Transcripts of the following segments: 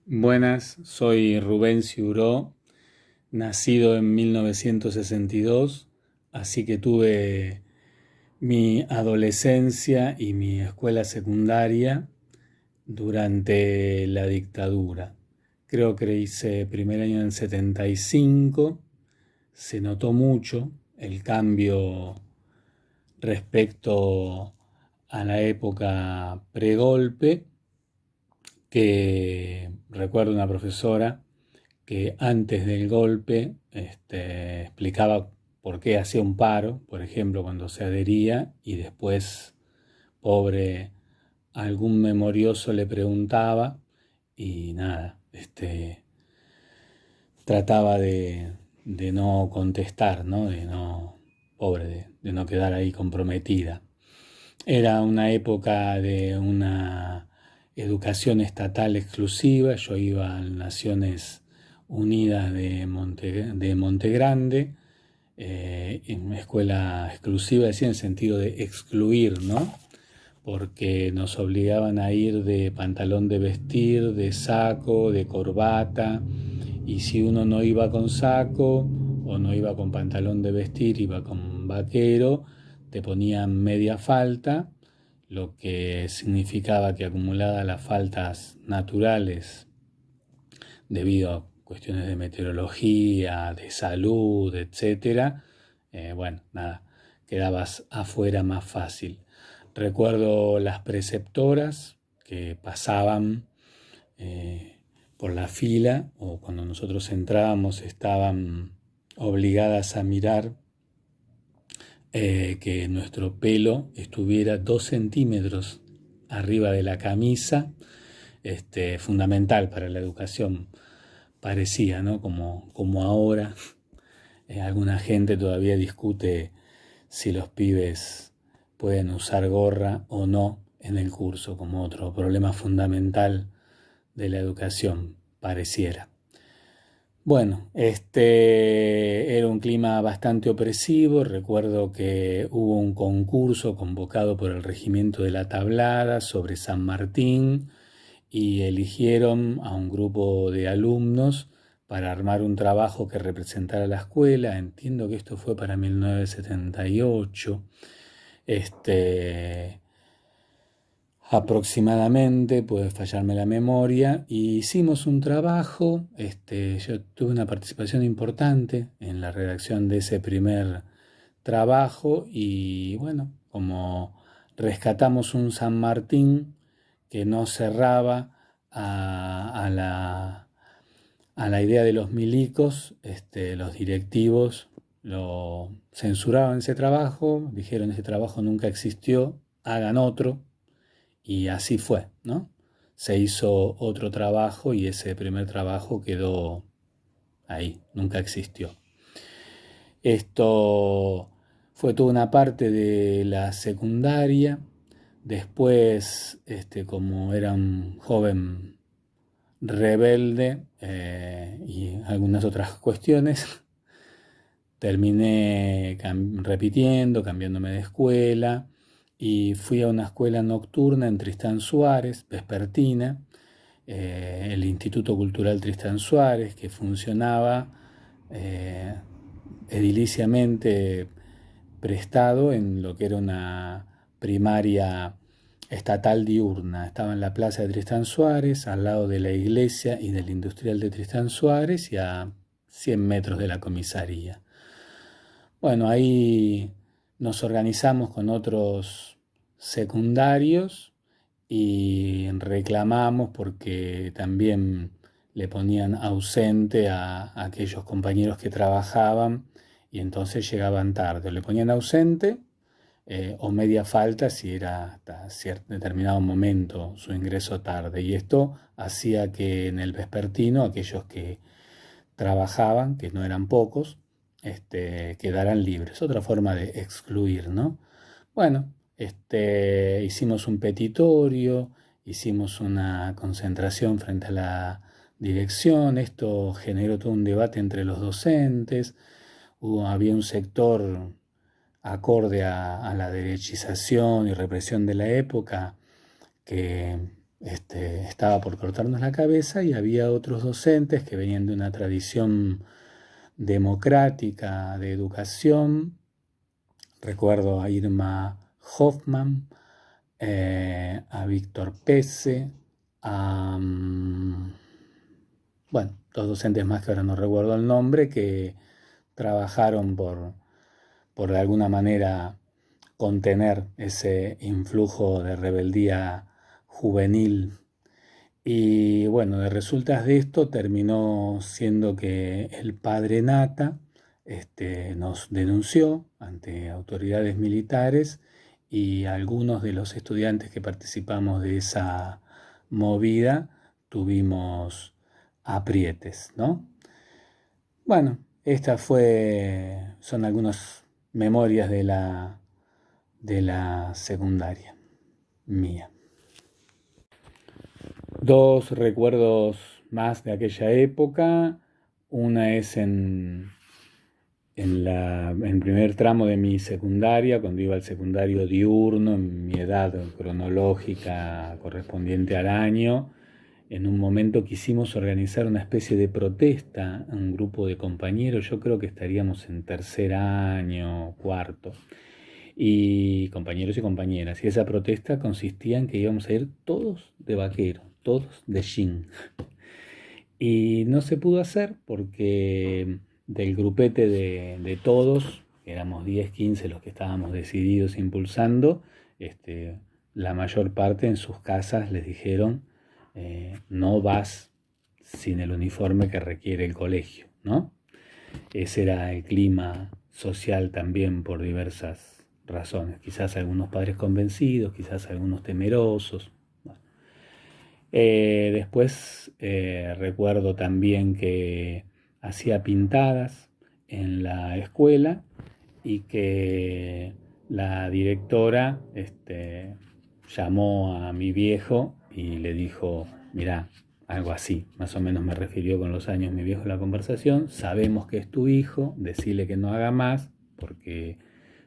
Buenas, soy Rubén Ciuró, nacido en 1962, así que tuve mi adolescencia y mi escuela secundaria durante la dictadura. Creo que hice primer año en el 75, se notó mucho el cambio respecto a la época pregolpe, que recuerdo una profesora que antes del golpe explicaba por qué hacía un paro, por ejemplo, cuando se adhería, y después, pobre, algún memorioso le preguntaba y nada, trataba de no contestar, ¿no? De no, pobre, de no quedar ahí comprometida. Era una época de una educación estatal exclusiva. Yo iba a Naciones Unidas de Monte Grande, en una escuela exclusiva, decía en el sentido de excluir, ¿no? Porque nos obligaban a ir de pantalón de vestir, de saco, de corbata, y si uno no iba con saco o no iba con pantalón de vestir, iba con vaquero, te ponían media falta, lo que significaba que acumuladas las faltas naturales debido a cuestiones de meteorología, de salud, etcétera, bueno, nada, quedabas afuera más fácil. Recuerdo las preceptoras que pasaban por la fila, o cuando nosotros entrábamos estaban obligadas a mirar que nuestro pelo estuviera 2 centímetros arriba de la camisa, fundamental para la educación, parecía, ¿no? Como ahora alguna gente todavía discute si los pibes pueden usar gorra o no en el curso, como otro problema fundamental de la educación, pareciera. Bueno, era un clima bastante opresivo. Recuerdo que hubo un concurso convocado por el Regimiento de la Tablada sobre San Martín y eligieron a un grupo de alumnos para armar un trabajo que representara la escuela. Entiendo que esto fue para 1978. Aproximadamente, puede fallarme la memoria, y hicimos un trabajo. Yo tuve una participación importante en la redacción de ese primer trabajo y bueno, como rescatamos un San Martín que no cerraba a la idea de los milicos, los directivos lo censuraban ese trabajo, dijeron ese trabajo nunca existió, hagan otro. Y así fue, ¿no? Se hizo otro trabajo y ese primer trabajo quedó ahí, nunca existió. Esto fue toda una parte de la secundaria. Después, como era un joven rebelde y algunas otras cuestiones, terminé repitiendo, cambiándome de escuela, y fui a una escuela nocturna en Tristán Suárez, vespertina, el Instituto Cultural Tristán Suárez, que funcionaba eh, ediliciamente prestado en lo que era una primaria estatal diurna. Estaba en la plaza de Tristán Suárez, al lado de la iglesia y del industrial de Tristán Suárez, y a 100 metros de la comisaría. Bueno, ahí nos organizamos con otros secundarios y reclamamos porque también le ponían ausente a aquellos compañeros que trabajaban y entonces llegaban tarde. Le ponían ausente o media falta si era hasta cierto determinado momento su ingreso tarde. Y esto hacía que en el vespertino aquellos que trabajaban, que no eran pocos, quedaran libres. Otra forma de excluir, ¿no? Bueno, hicimos un petitorio, hicimos una concentración frente a la dirección. Esto generó todo un debate entre los docentes. Había un sector acorde a la derechización y represión de la época que estaba por cortarnos la cabeza y había otros docentes que venían de una tradición democrática de educación. Recuerdo a Irma Hoffman, a Víctor Pese, a, bueno, dos docentes más que ahora no recuerdo el nombre, que trabajaron por de alguna manera contener ese influjo de rebeldía juvenil. Y bueno, de resultas de esto terminó siendo que el padre Nata nos denunció ante autoridades militares y algunos de los estudiantes que participamos de esa movida tuvimos aprietes, ¿no? Bueno, son algunas memorias de la secundaria mía. Dos recuerdos más de aquella época. Una es en primer tramo de mi secundaria, cuando iba al secundario diurno, en mi edad cronológica correspondiente al año. En un momento quisimos organizar una especie de protesta, un grupo de compañeros, yo creo que estaríamos en tercer año, cuarto, y compañeros y compañeras. Y esa protesta consistía en que íbamos a ir todos de vaquero, todos de jean. Y no se pudo hacer porque del grupete de todos, éramos 10, 15 los que estábamos decididos impulsando, la mayor parte en sus casas les dijeron, no vas sin el uniforme que requiere el colegio, ¿no? Ese era el clima social también por diversas razones. Quizás algunos padres convencidos, quizás algunos temerosos. Después recuerdo también que hacía pintadas en la escuela y que la directora llamó a mi viejo y le dijo, mirá, algo así, más o menos me refirió con los años mi viejo en la conversación, sabemos que es tu hijo, decile que no haga más porque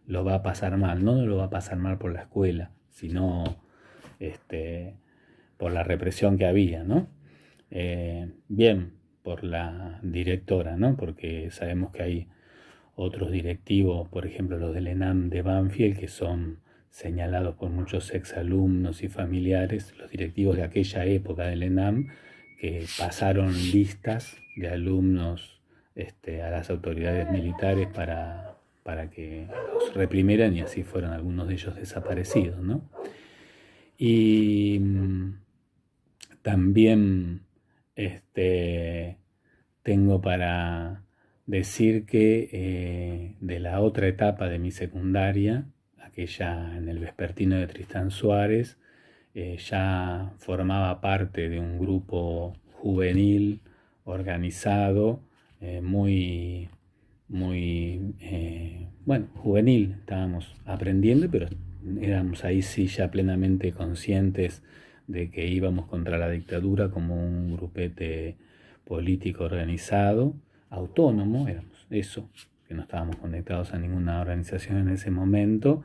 lo va a pasar mal, no lo va a pasar mal por la escuela, sino por la represión que había, ¿no? Bien por la directora, ¿no? Porque sabemos que hay otros directivos, por ejemplo los del ENAM de Banfield, que son señalados por muchos exalumnos y familiares, los directivos de aquella época del ENAM, que pasaron listas de alumnos a las autoridades militares para que los reprimieran y así fueron algunos de ellos desaparecidos, ¿no? Y también tengo para decir que de la otra etapa de mi secundaria, aquella en el vespertino de Tristán Suárez, ya formaba parte de un grupo juvenil organizado, bueno, juvenil, estábamos aprendiendo, pero éramos ahí sí ya plenamente conscientes de que íbamos contra la dictadura como un grupete político organizado, autónomo, éramos eso, que no estábamos conectados a ninguna organización en ese momento,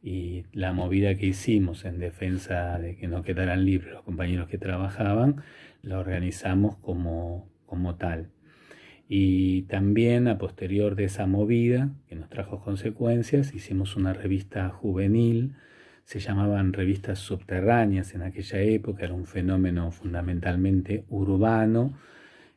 y la movida que hicimos en defensa de que no quedaran libres los compañeros que trabajaban, la organizamos como tal. Y también a posterior de esa movida, que nos trajo consecuencias, hicimos una revista juvenil, se llamaban revistas subterráneas en aquella época, era un fenómeno fundamentalmente urbano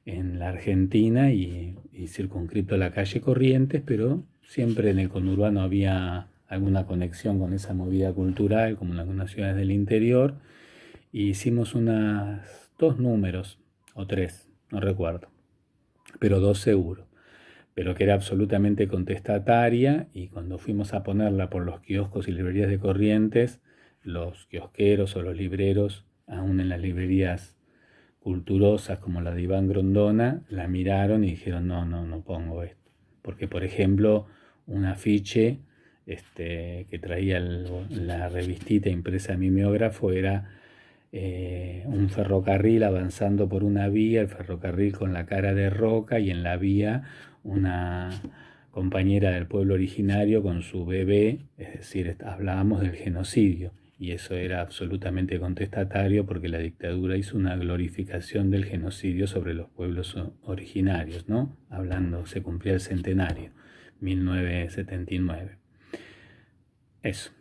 en la Argentina y circunscripto a la calle Corrientes, pero siempre en el conurbano había alguna conexión con esa movida cultural, como en algunas ciudades del interior, y hicimos dos números, o tres, no recuerdo, pero dos seguro, pero que era absolutamente contestataria, y cuando fuimos a ponerla por los kioscos y librerías de Corrientes, los kiosqueros o los libreros, aún en las librerías culturosas como la de Iván Grondona, la miraron y dijeron, no pongo esto. Porque, por ejemplo, un afiche que traía la revistita impresa mimeógrafo era un ferrocarril avanzando por una vía, el ferrocarril con la cara de roca y en la vía una compañera del pueblo originario con su bebé, es decir, hablábamos del genocidio. y eso era absolutamente contestatario porque la dictadura hizo una glorificación del genocidio sobre los pueblos originarios, ¿no? Se cumplía el centenario, 1979. Eso.